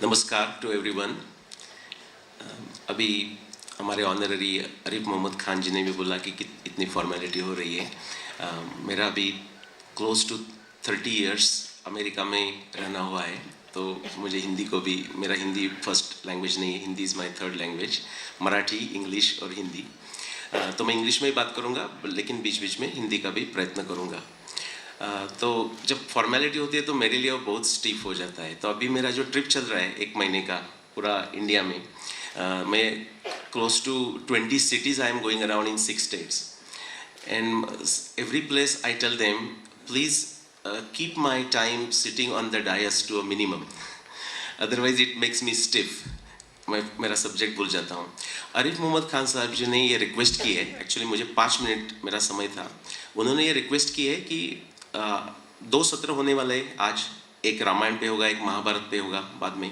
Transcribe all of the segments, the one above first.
नमस्कार to everyone. अभी हमारे ऑनररी आरिफ मोहम्मद खान जी ने भी बोला कि इतनी फॉर्मेलिटी हो रही है। मेरा अभी क्लोज टू 30 इयर्स अमेरिका में रहना हुआ है, तो मुझे हिंदी को भी, मेरा हिंदी फर्स्ट लैंग्वेज नहीं है, Hindi is my third language. Marathi, English और हिंदी। तो मैं इंग्लिश में ही बात करूँगा, लेकिन बीच बीच में हिंदी का भी प्रयत्न करूँगा। तो जब फॉर्मेलिटी होती है तो मेरे लिए वो बहुत स्टीफ हो जाता है। तो अभी मेरा जो ट्रिप चल रहा है 1 महीने का पूरा इंडिया में, मैं close to 20 cities I am going around in 6 states, and every place I tell them please keep my time sitting on the dais to a minimum, otherwise it makes me stiff. मैं मेरा subject भूल जाता हूँ। आरिफ मोहम्मद खान साहब जी ने ये request की है, एक्चुअली मुझे 5 मिनट मेरा समय था। उन्होंने ये रिक्वेस्ट की है कि 2 सत्र होने वाले आज, एक रामायण पे होगा, एक महाभारत पे होगा बाद में।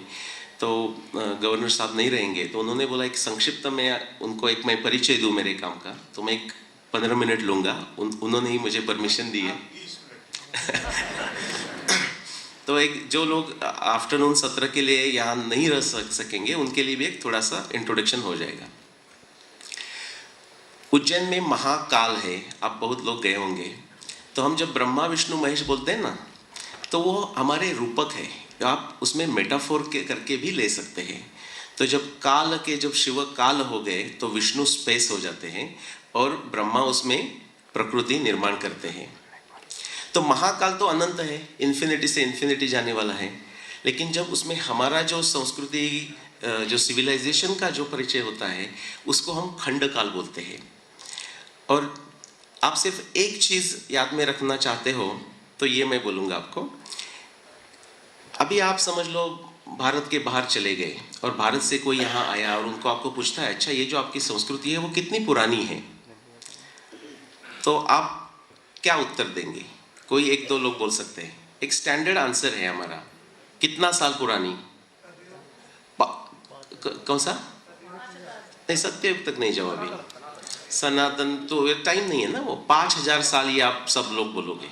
तो गवर्नर साहब नहीं रहेंगे, तो उन्होंने बोला एक संक्षिप्त में उनको एक मैं परिचय दूं मेरे काम का, तो मैं एक 15 मिनट लूँगा। उन्होंने ही मुझे परमिशन दी है। तो एक जो लोग आफ्टरनून सत्र के लिए यहाँ नहीं रह सकेंगे, उनके लिए भी एक थोड़ा सा इंट्रोडक्शन हो जाएगा। उज्जैन में महाकाल है, आप बहुत लोग गए होंगे। तो हम जब ब्रह्मा विष्णु महेश बोलते हैं ना, तो वो हमारे रूपक है, आप उसमें मेटाफोर के करके भी ले सकते हैं। तो जब शिव काल हो गए तो विष्णु स्पेस हो जाते हैं और ब्रह्मा उसमें प्रकृति निर्माण करते हैं। तो महाकाल तो अनंत है, इन्फिनिटी से इन्फिनिटी जाने वाला है। लेकिन जब उसमें हमारा जो संस्कृति, जो सिविलाइजेशन का जो परिचय होता है, उसको हम खंड काल बोलते हैं। और आप सिर्फ एक चीज याद में रखना चाहते हो तो ये मैं बोलूँगा आपको। अभी आप समझ लो भारत के बाहर चले गए और भारत से कोई यहाँ आया और उनको आपको पूछता है, अच्छा ये जो आपकी संस्कृति है वो कितनी पुरानी है, तो आप क्या उत्तर देंगे? कोई 1-2 लोग बोल सकते हैं। एक स्टैंडर्ड आंसर है हमारा, कितना साल पुरानी? कौन सा? नहीं, सत्ययुग तक नहीं जाओ अभी। सनातन तो टाइम नहीं है ना, वो 5000 साल ये आप सब लोग बोलोगे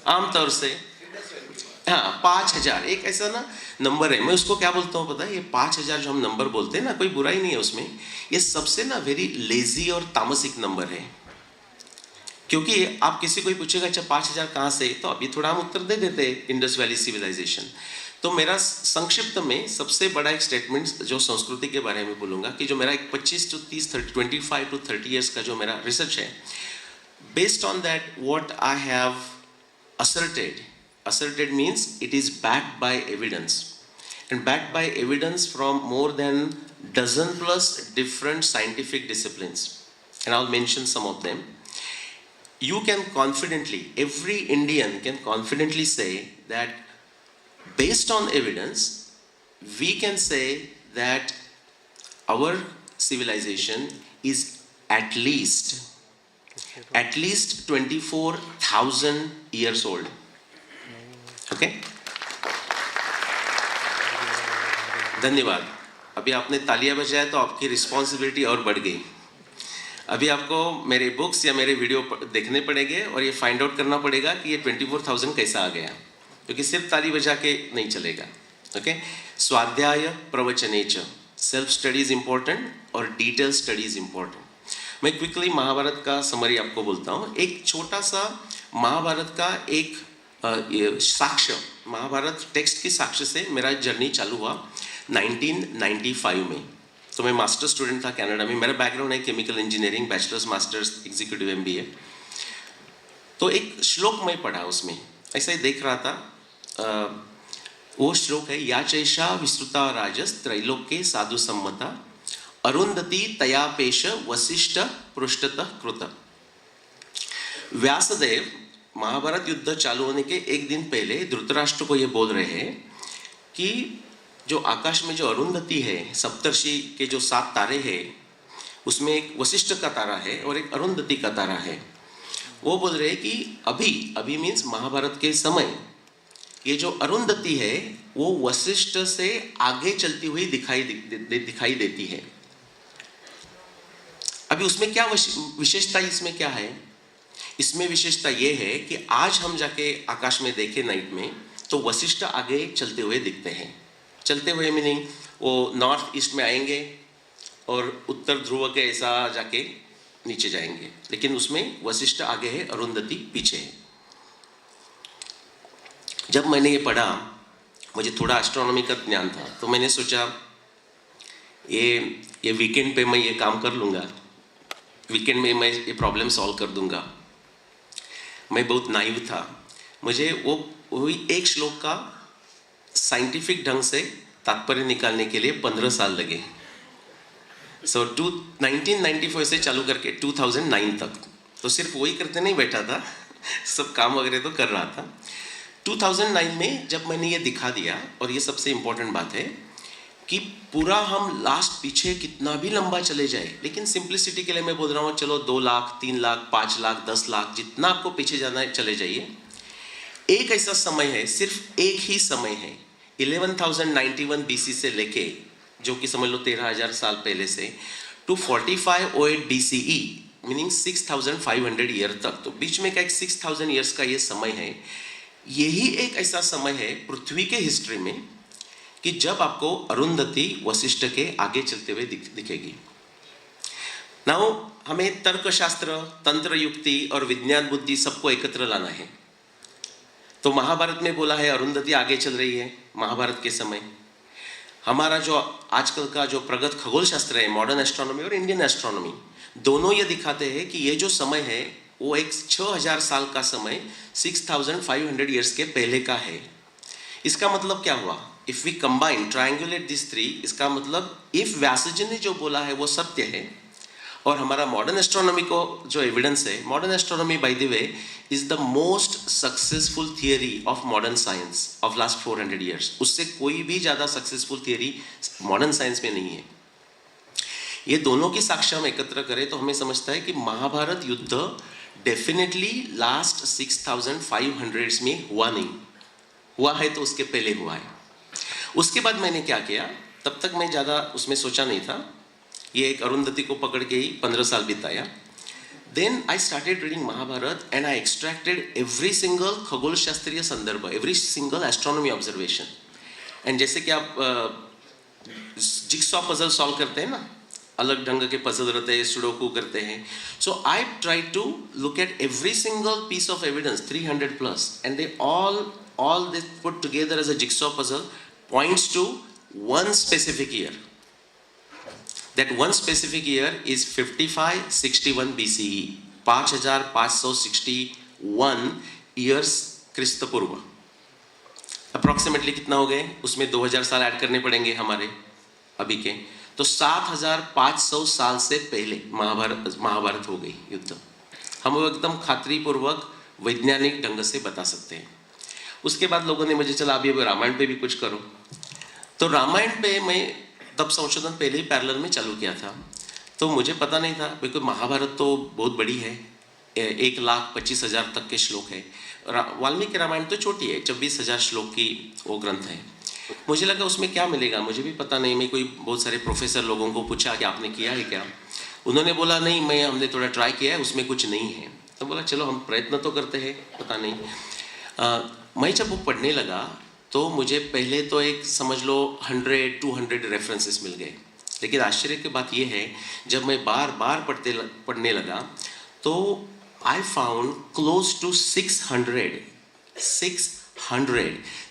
आमतौर से। हाँ, 5000 एक ऐसा ना नंबर है, मैं उसको क्या बोलता हूँ पता है? ये 5000 जो हम नंबर बोलते हैं ना, कोई बुराई नहीं है उसमें, ये सबसे ना वेरी लेजी और तामसिक नंबर है। क्योंकि आप किसी को ही पूछेगा अच्छा 5000 कहाँ से, तो अभी थोड़ा हम उत्तर दे देते इंडस वैली सिविलाइजेशन। तो मेरा संक्षिप्त में सबसे बड़ा एक स्टेटमेंट जो संस्कृति के बारे में बोलूँगा कि जो मेरा एक 25 to 25 to 30 ईयर्स का जो मेरा रिसर्च है, based on that what I have asserted means it is backed by evidence, and backed by evidence from more than dozen plus different scientific disciplines, and I'll mention some of them. You can confidently, every Indian can confidently say that based on evidence we can say that our civilization is at least 24,000 years old. Okay, धन्यवाद। अभी आपने तालियां बजाया तो आपकी responsibility और बढ़ गई। अभी आपको मेरे बुक्स या मेरे वीडियो देखने पड़ेंगे और ये फाइंड आउट करना पड़ेगा कि ये 24,000 कैसा आ गया, क्योंकि सिर्फ ताली बजा के नहीं चलेगा। ओके, स्वाध्याय प्रवचनेच, सेल्फ स्टडीज इंपॉर्टेंट और डिटेल स्टडीज इंपॉर्टेंट। मैं क्विकली महाभारत का समरी आपको बोलता हूँ। एक छोटा सा महाभारत का एक साक्ष्य, महाभारत टेक्स्ट की साक्ष्य से मेरा जर्नी चालू हुआ 1995 में। तो मैं मास्टर स्टूडेंट था कनाडा में। मेरा बैकग्राउंड है chemical engineering, bachelors masters executive MBA। तो एक श्लोक मैं पढ़ा, उसमें ऐसा ही देख रहा था। वो श्लोक है, या चैषा विस्तृता राजस त्रैलोक्ये साधु सम्मता अरुंधति तयापेश वशिष्ठ पृष्ठतः कृत। व्यासदेव महाभारत युद्ध चालू होने के एक दिन पहले धृतराष्ट्र को ये बोल रहे हैं कि जो आकाश में जो अरुंधति है, सप्तर्षि के जो 7 तारे हैं, उसमें एक वशिष्ठ का तारा है और एक अरुंधति का तारा है। वो बोल रहे हैं कि अभी मीन्स महाभारत के समय ये जो अरुंधति है वो वशिष्ठ से आगे चलती हुई दिखाई देती है। अभी उसमें क्या विशेषता, इसमें क्या है? इसमें विशेषता ये है कि आज हम जाके आकाश में देखें नाइट में, तो वशिष्ठ आगे चलते हुए दिखते हैं। चलते हुए मीनिंग वो नॉर्थ ईस्ट में आएंगे और उत्तर ध्रुव के ऐसा जाके नीचे जाएंगे, लेकिन उसमें वशिष्ठ आगे है, अरुंधति पीछे है। जब मैंने ये पढ़ा, मुझे थोड़ा एस्ट्रोनॉमी का ज्ञान था, तो मैंने सोचा ये वीकेंड पे मैं ये काम कर लूँगा, वीकेंड में मैं ये प्रॉब्लम सॉल्व कर दूंगा। मैं बहुत नाइव था, मुझे वही एक श्लोक का साइंटिफिक ढंग से तात्पर्य निकालने के लिए 15 साल लगे। 1994 से चालू करके 2009 तक तो सिर्फ वही करते नहीं बैठा था, सब काम वगैरह तो कर रहा था। 2009 में जब मैंने ये दिखा दिया, और ये सबसे इम्पोर्टेंट बात है कि पूरा हम लास्ट पीछे कितना भी लंबा चले जाए, लेकिन सिंप्लिसिटी के लिए मैं बोल रहा हूँ चलो 2 लाख 3 लाख 5 लाख 10 लाख जितना आपको पीछे जाना है चले जाइए। एक ऐसा समय है, सिर्फ एक ही समय है 11,091 BC से लेके, जो कि समझ लो 13,000 साल पहले से, टू 4508 BCE मीनिंग 6,500 ईयर तक। तो बीच में का एक 6,000 ईयर्स का ये समय है। यही एक ऐसा समय है पृथ्वी के हिस्ट्री में कि जब आपको अरुंधति वशिष्ठ के आगे चलते हुए दिखेगी। नाउ हमें तर्कशास्त्र, तंत्र युक्ति और विज्ञान बुद्धि सबको एकत्र लाना है। तो महाभारत में बोला है अरुंधति आगे चल रही है महाभारत के समय। हमारा जो आजकल का जो प्रगत खगोल शास्त्र है, मॉडर्न एस्ट्रोनॉमी और इंडियन एस्ट्रोनॉमी, दोनों ये दिखाते हैं कि ये जो समय है वो एक 6,000 साल का समय 6,500 ईयर्स के पहले का है। इसका मतलब क्या हुआ? इफ वी कंबाइन ट्रायंगुलेट दिस 3, इसका मतलब इफ व्यास जी ने जो बोला है वो सत्य है और हमारा मॉडर्न एस्ट्रोनॉमी को जो एविडेंस है, modern astronomy by the way is the most successful theory of modern science of last 400 years. उससे कोई भी ज्यादा सक्सेसफुल थियरी मॉडर्न साइंस में नहीं है। ये दोनों की साक्ष्य हम एकत्र करें तो हमें समझता है कि महाभारत युद्ध डेफिनेटली लास्ट 6,500 में हुआ नहीं, हुआ है तो उसके पहले हुआ है। उसके बाद मैंने क्या किया, तब तक मैं ज़्यादा उसमें सोचा नहीं था, ये एक अरुंधति को पकड़ के ही 15 साल बिताया। Then I started reading Mahabharata and I extracted every single खगोल शास्त्रीय संदर्भ, every single astronomy observation. And जैसे कि आप जिक्सॉ पजल सॉल्व करते हैं ना, अलग ढंग के पजल रहते हैं, सुडोकू करते हैं। So I try to look at every single piece of evidence, 300 plus, and they all this put together as a jigsaw puzzle points to one specific year. That one specific year is 5561 BCE, 5561 years ख्रिस्त पूर्व। Approximately कितना हो गए, उसमें 2000 साल add करने पड़ेंगे हमारे अभी के, तो 7500 साल से पहले महाभारत हो गई युद्ध। हम एकदम खातरी पूर्वक वैज्ञानिक ढंग से बता सकते हैं। उसके बाद लोगों ने मुझे चला अभी रामायण पे भी कुछ करो, तो रामायण पे मैं तब संशोधन पहले ही पैरेलल में चालू किया था। तो मुझे पता नहीं था, बिल्कुल महाभारत तो बहुत बड़ी है, 1,25,000 तक के श्लोक है। वाल्मीकि रामायण तो छोटी है, 26,000 श्लोक की वो ग्रंथ है। मुझे लगा उसमें क्या मिलेगा, मुझे भी पता नहीं। मैं कोई बहुत सारे प्रोफेसर लोगों को पूछा कि आपने किया है क्या, उन्होंने बोला नहीं, हमने थोड़ा ट्राई किया है, उसमें कुछ नहीं है। तो बोला चलो हम प्रयत्न तो करते हैं, पता नहीं। मैं जब वो पढ़ने लगा तो मुझे पहले तो एक समझ लो 100-200 रेफरेंसेस मिल गए, लेकिन आश्चर्य की बात यह है जब मैं बार बार पढ़ने लगा तो I found close to 600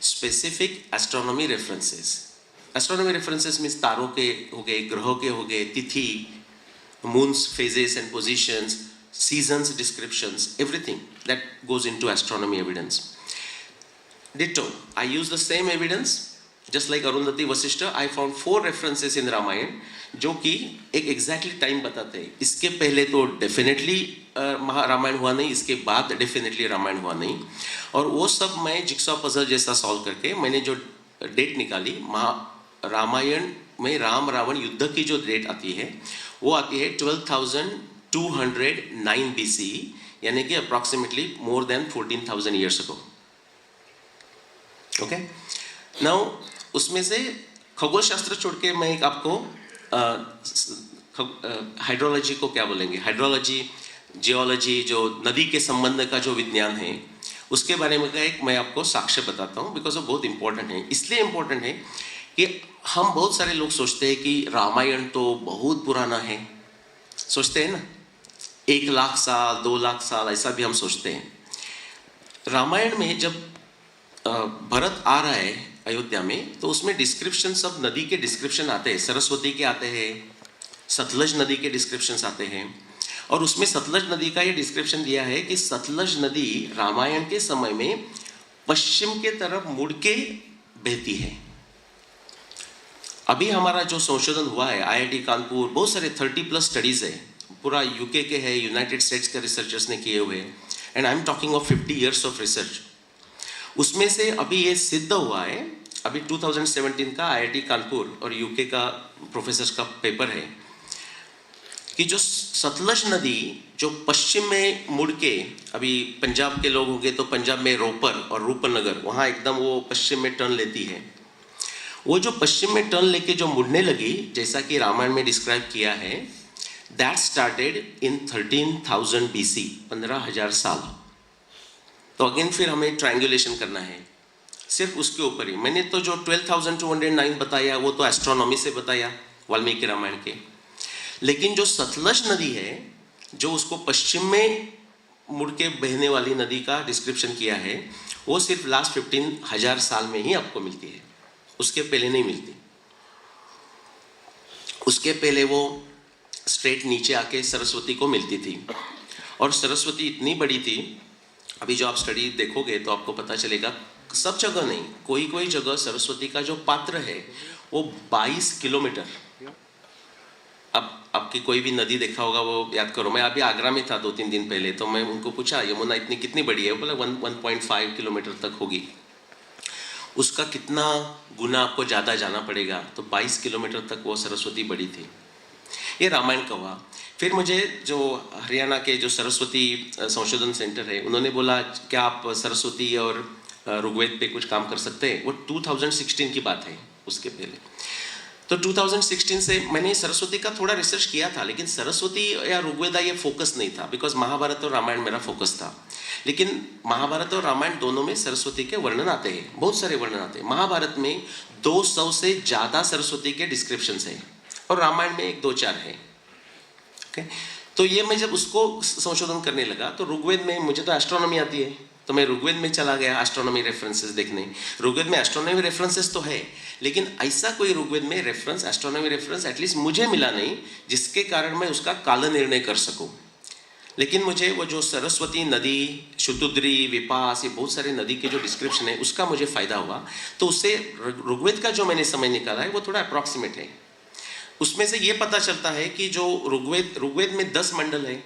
specific astronomy references. Astronomy references means तारों के हो गए, ग्रहों के हो गए, तिथि, moons phases and positions, seasons descriptions, everything that goes into astronomy evidence. Ditto, I use the same evidence just like Arundhati Vasishta. I found 4 references in Ramayana जो कि एक exactly time बताते हैं। इसके पहले तो डेफिनेटली रामायण हुआ नहीं, इसके बाद डेफिनेटली रामायण हुआ नहीं। और वो सब मैं जिक्सॉ पजल जैसा सॉल्व करके मैंने जो डेट निकाली, रामायण में राम रावण युद्ध की जो डेट आती है वो आती है 12,209 BCE, यानी कि approximately more than 14,000 years ago. Okay, now उसमें से खगोल शास्त्र छोड़ के मैं एक आपको हाइड्रोलॉजी को क्या बोलेंगे, हाइड्रोलॉजी, जियोलॉजी, जो नदी के संबंध का जो विज्ञान है उसके बारे में एक मैं आपको साक्ष्य बताता हूँ, बिकॉज वो बहुत इंपॉर्टेंट है। इसलिए इंपॉर्टेंट है कि हम बहुत सारे लोग सोचते हैं कि रामायण तो बहुत पुराना है, सोचते हैं ना, 1 लाख साल 2 लाख साल ऐसा भी हम सोचते हैं। रामायण में जब भरत आ रहा है अयोध्या में, तो उसमें डिस्क्रिप्शन सब नदी के डिस्क्रिप्शन आते हैं, सरस्वती के आते हैं, सतलज नदी के डिस्क्रिप्शंस आते हैं। और उसमें सतलज नदी का ये डिस्क्रिप्शन दिया है कि सतलज नदी रामायण के समय में पश्चिम के तरफ मुड़ के बहती है। अभी हमारा जो संशोधन हुआ है, आईआईटी कानपुर, बहुत सारे 30+ स्टडीज है, पूरा यूके के है, यूनाइटेड स्टेट्स के रिसर्चर्स ने किए हुए, and I am talking of 50 years of research. उसमें से अभी ये सिद्ध हुआ है, अभी 2017 का आईआईटी कानपुर और यूके का प्रोफेसर्स का पेपर है, कि जो सतलज नदी जो पश्चिम में मुड़ के, अभी पंजाब के लोग होंगे तो पंजाब में रोपर और रूपनगर, वहाँ एकदम वो पश्चिम में टर्न लेती है। वो जो पश्चिम में टर्न लेके जो मुड़ने लगी, जैसा कि रामायण में डिस्क्राइब किया है, दैट स्टार्टेड इन 13,000 BC, 15,000 साल। तो अगेन फिर हमें ट्रायंगुलेशन करना है सिर्फ उसके ऊपर ही। मैंने तो जो 12,209 बताया वो तो एस्ट्रोनॉमी से बताया, वाल्मीकि रामायण के। लेकिन जो सतलज नदी है, जो उसको पश्चिम में मुड़ के बहने वाली नदी का डिस्क्रिप्शन किया है, वो सिर्फ लास्ट 15,000 साल में ही आपको मिलती है, उसके पहले नहीं मिलती। उसके पहले वो स्ट्रेट नीचे आके सरस्वती को मिलती थी, और सरस्वती इतनी बड़ी थी, अभी जो आप स्टडी देखोगे तो आपको पता चलेगा, सब जगह नहीं, कोई कोई जगह सरस्वती का जो पात्र है वो 22 किलोमीटर। अब आपकी कोई भी नदी देखा होगा वो याद करो। मैं अभी आगरा में था 2-3 दिन पहले, तो मैं उनको पूछा यमुना इतनी कितनी बड़ी है, बोला 1.5 किलोमीटर तक होगी। उसका कितना गुना आपको ज़्यादा जाना पड़ेगा, तो 22 किलोमीटर तक वो सरस्वती बड़ी थी। ये रामायण का हुआ। फिर मुझे जो हरियाणा के जो सरस्वती संशोधन सेंटर है, उन्होंने बोला क्या आप सरस्वती और ऋग्वेद पे कुछ काम कर सकते हैं। वो 2016 की बात है, उसके पहले। तो 2016 से मैंने सरस्वती का थोड़ा रिसर्च किया था, लेकिन सरस्वती या ऋग्वेदा ये फोकस नहीं था, बिकॉज महाभारत और रामायण मेरा फोकस था। लेकिन महाभारत और रामायण दोनों में सरस्वती के वर्णन आते हैं, बहुत सारे वर्णन आते हैं। महाभारत में 200 से ज़्यादा सरस्वती के डिस्क्रिप्शंस हैं, और रामायण में 1-2-4 है। ओके, तो ये मैं जब उसको संशोधन करने लगा, तो ऋग्वेद में मुझे तो एस्ट्रोनॉमी आती है, तो मैं ऋग्वेद में चला गया एस्ट्रोनॉमी रेफरेंसेस देखने। ऋग्वेद में एस्ट्रोनॉमी रेफरेंसेस तो है, लेकिन ऐसा कोई ऋग्वेद में रेफरेंस, एस्ट्रोनॉमी रेफरेंस एटलीस्ट मुझे मिला नहीं, जिसके कारण मैं उसका काल निर्णय कर सकूं। लेकिन मुझे वो जो सरस्वती नदी, शुतुद्री, विपास, ये बहुत सारे नदी के जो डिस्क्रिप्शन है, उसका मुझे फायदा हुआ। तो उससे ऋग्वेद का जो मैंने समय निकाला है वो थोड़ा अप्रॉक्सीमेट है। उसमें से ये पता चलता है कि जो ऋग्वेद में 10 मंडल है,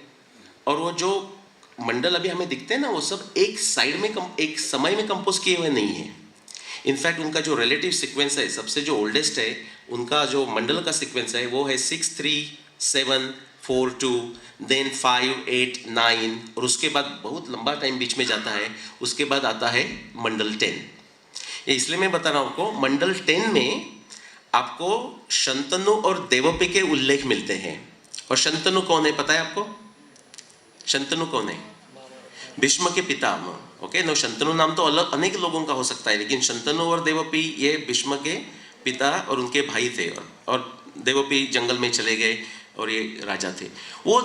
और वो जो मंडल अभी हमें दिखते हैं ना, वो सब एक साइड में एक समय में कंपोज किए हुए नहीं है। इनफैक्ट उनका जो रिलेटिव सीक्वेंस है, सबसे जो ओल्डेस्ट है, उनका जो मंडल का सीक्वेंस है वो है 6, 3, 7, 4, 2, देन 5, 8, 9, और उसके बाद बहुत लंबा टाइम बीच में जाता है, उसके बाद आता है मंडल 10। ये इसलिए मैं बता रहा हूँ आपको, मंडल 10 में आपको शंतनु और देवपी के उल्लेख मिलते हैं। और शंतनु कौन है पता है आपको? शंतनु कौन है? भीष्म के पिता। ओके, नो, शंतनु नाम तो अलग अनेक लोगों का हो सकता है, लेकिन शंतनु और देवपी ये भीष्म के पिता और उनके भाई थे, और देवपी जंगल में चले गए और ये राजा थे। वो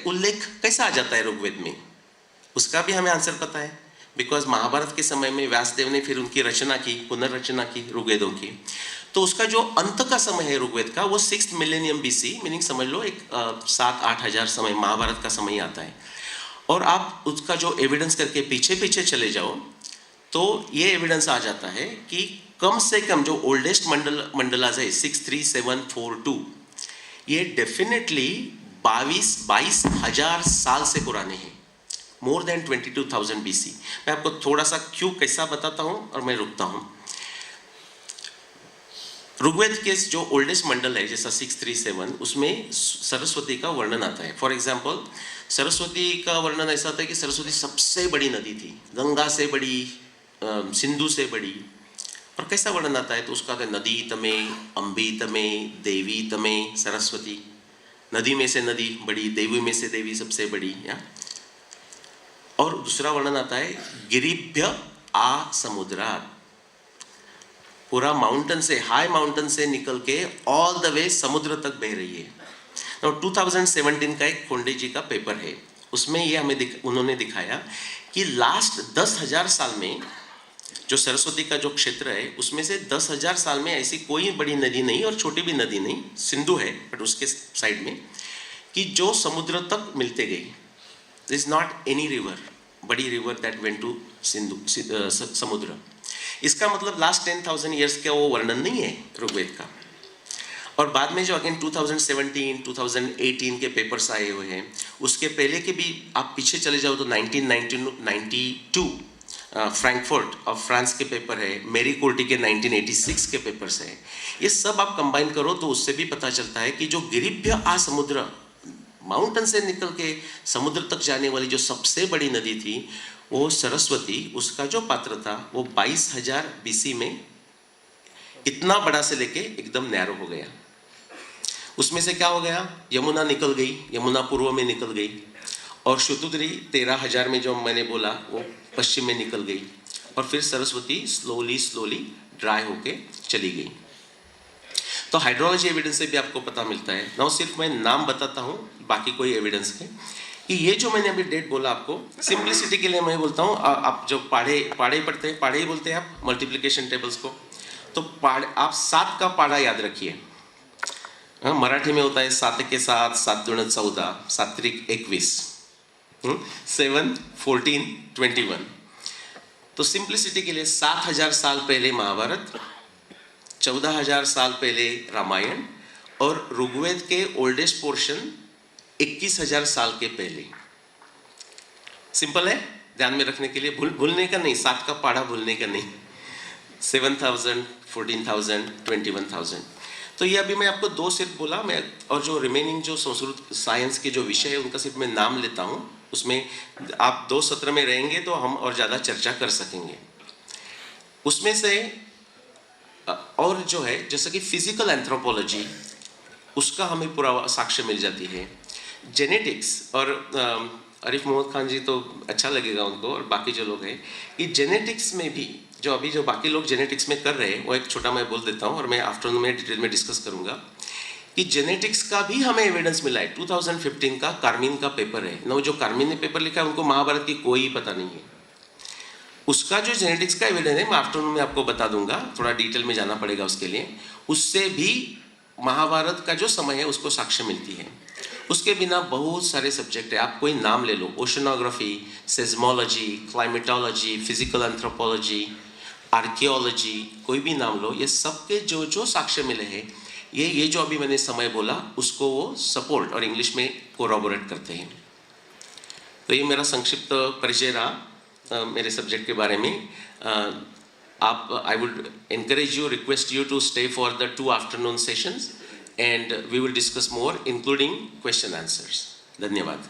उल्लेख कैसा आ जाता है ऋग्वेद में? उसका भी हमें आंसर पता है, बिकॉज महाभारत के समय में व्यासदेव ने फिर उनकी रचना की, पुनर्रचना की ऋग्वेदों की। तो उसका जो अंत का समय है ऋग्वेद का, वो 6th मिलेनियम BC, मीनिंग समझ लो एक 7-8 हजार समय महाभारत का समय आता है। और आप उसका जो एविडेंस करके पीछे पीछे चले जाओ, तो ये एविडेंस आ जाता है कि कम से कम जो ओल्डेस्ट मंडलाज है 6, 3, 7, 4, 2, ये डेफिनेटली 22 हजार साल से पुराने हैं, मोर देन 22,000 BC। मैं आपको थोड़ा सा क्यों कैसा बताता हूँ और मैं रुकता हूँ। ऋग्वेद के जो ओल्डेस्ट मंडल है, जैसा 6, 3, 7, उसमें सरस्वती का वर्णन आता है। फॉर एग्जाम्पल, सरस्वती का वर्णन ऐसा था कि सरस्वती सबसे बड़ी नदी थी, गंगा से बड़ी, सिंधु से बड़ी। और कैसा वर्णन आता है? तो उसका था नदी तमे, अम्बी तमे, देवी तमे, सरस्वती। नदी में से नदी बड़ी, देवी में से देवी सबसे बड़ी। या और दूसरा वर्णन आता है गिरिभ्य आ समुद्रात, पूरा माउंटेन से, हाई माउंटेन से निकल के ऑल द वे समुद्र तक बह रही है। 2017 का एक खोंडे जी का पेपर है, उसमें ये हमें उन्होंने दिखाया कि लास्ट 10,000 साल में जो सरस्वती का जो क्षेत्र है उसमें से 10,000 साल में ऐसी कोई बड़ी नदी नहीं और छोटी भी नदी नहीं, सिंधु है बट उसके साइड में, कि जो समुद्र तक मिलते गई। There is not any river, बड़ी river that went to Sindhu samudra. इसका मतलब लास्ट 10,000 ईयर्स का वो वर्णन नहीं है ऋग्वेद का। और बाद में जो अगेन 2017, 2018 के पेपर्स आए हुए हैं, उसके पहले के भी आप पीछे चले जाओ तो 1992 फ्रैंकफर्ट और फ्रांस के पेपर है, मेरी कोर्टी के 1986 के पेपर्स है। ये सब आप कंबाइन करो तो उससे भी पता चलता है कि जो गिरिभ्य आ समुद्र, माउंटेन से निकल के समुद्र तक जाने वाली जो सबसे बड़ी नदी थी वो सरस्वती, उसका जो पात्र था वो 22,000 BC में इतना बड़ा से लेके एकदम नैरो हो गया। उसमें से क्या हो गया, यमुना निकल गई, यमुना पूर्व में निकल गई, और शुतुद्री 13,000 में जो मैंने बोला वो पश्चिम में निकल गई, और फिर सरस्वती स्लोली ड्राई होके चली गई। तो हाइड्रोलॉजी एविडेंस से भी आपको पता मिलता है ना, सिर्फ मैं नाम बताता हूँ, बाकी कोई एविडेंस है कि ये जो मैंने अभी डेट बोला आपको, सिंप्लिसिटी के लिए मैं बोलता हूँ, आप जो पाढ़े पढ़ते हैं, पाढ़े ही बोलते हैं आप मल्टीप्लिकेशन टेबल्स को, तो आप 7 का पाढ़ा याद रखिए। मराठी में होता है 7 के 7, 7 दूण 14, 7 त्रिक 21, 7, 14, 21। तो सिंप्लिसिटी के लिए 7,000 साल पहले महाभारत, 14,000 साल पहले रामायण, और ऋग्वेद के ओल्डेस्ट पोर्शन 21,000 साल के पहले। सिंपल है, ध्यान में रखने के लिए, भूलने का नहीं, 7 का पाढ़ा भूलने का नहीं। 7,000, 14,000, 21,000। तो ये अभी मैं आपको 2 सिर्फ बोला, मैं और जो रिमेनिंग जो संस्कृत साइंस के जो विषय है उनका सिर्फ मैं नाम लेता हूँ। उसमें आप 2 सत्र में रहेंगे तो हम और ज़्यादा चर्चा कर सकेंगे। उसमें से और जो है जैसे कि फिजिकल एंथ्रोपोलॉजी, उसका हमें पूरा साक्ष्य मिल जाती है। जेनेटिक्स, और आरिफ मोहम्मद खान जी तो अच्छा लगेगा उनको और बाकी जो लोग हैं, कि जेनेटिक्स में भी जो अभी जो बाकी लोग जेनेटिक्स में कर रहे हैं वो एक छोटा मैं बोल देता हूँ और मैं आफ्टरनून में डिटेल में डिस्कस करूँगा कि जेनेटिक्स का भी हमें एविडेंस मिला है। 2015 का कार्मिन का पेपर है ना, जो कार्मिन ने पेपर लिखा है उनको महाभारत की कोई पता नहीं है। उसका जो जेनेटिक्स का एविडेंस है मैं आफ्टरनून में आपको बता दूंगा, थोड़ा डिटेल में जाना पड़ेगा उसके लिए। उससे भी महाभारत का जो समय है उसको साक्ष्य मिलती है। उसके बिना बहुत सारे सब्जेक्ट है, आप कोई नाम ले लो, oceanography, seismology, climatology, physical anthropology, archaeology, कोई भी नाम लो, ये सबके जो जो साक्ष्य मिले हैं ये जो अभी मैंने समय बोला उसको वो सपोर्ट और इंग्लिश में कोरोबोरेट करते हैं। तो ये मेरा संक्षिप्त परिचय रहा मेरे सब्जेक्ट के बारे में। आप I would encourage you, request you to stay for the 2 afternoon sessions and we will discuss more including question answers. धन्यवाद।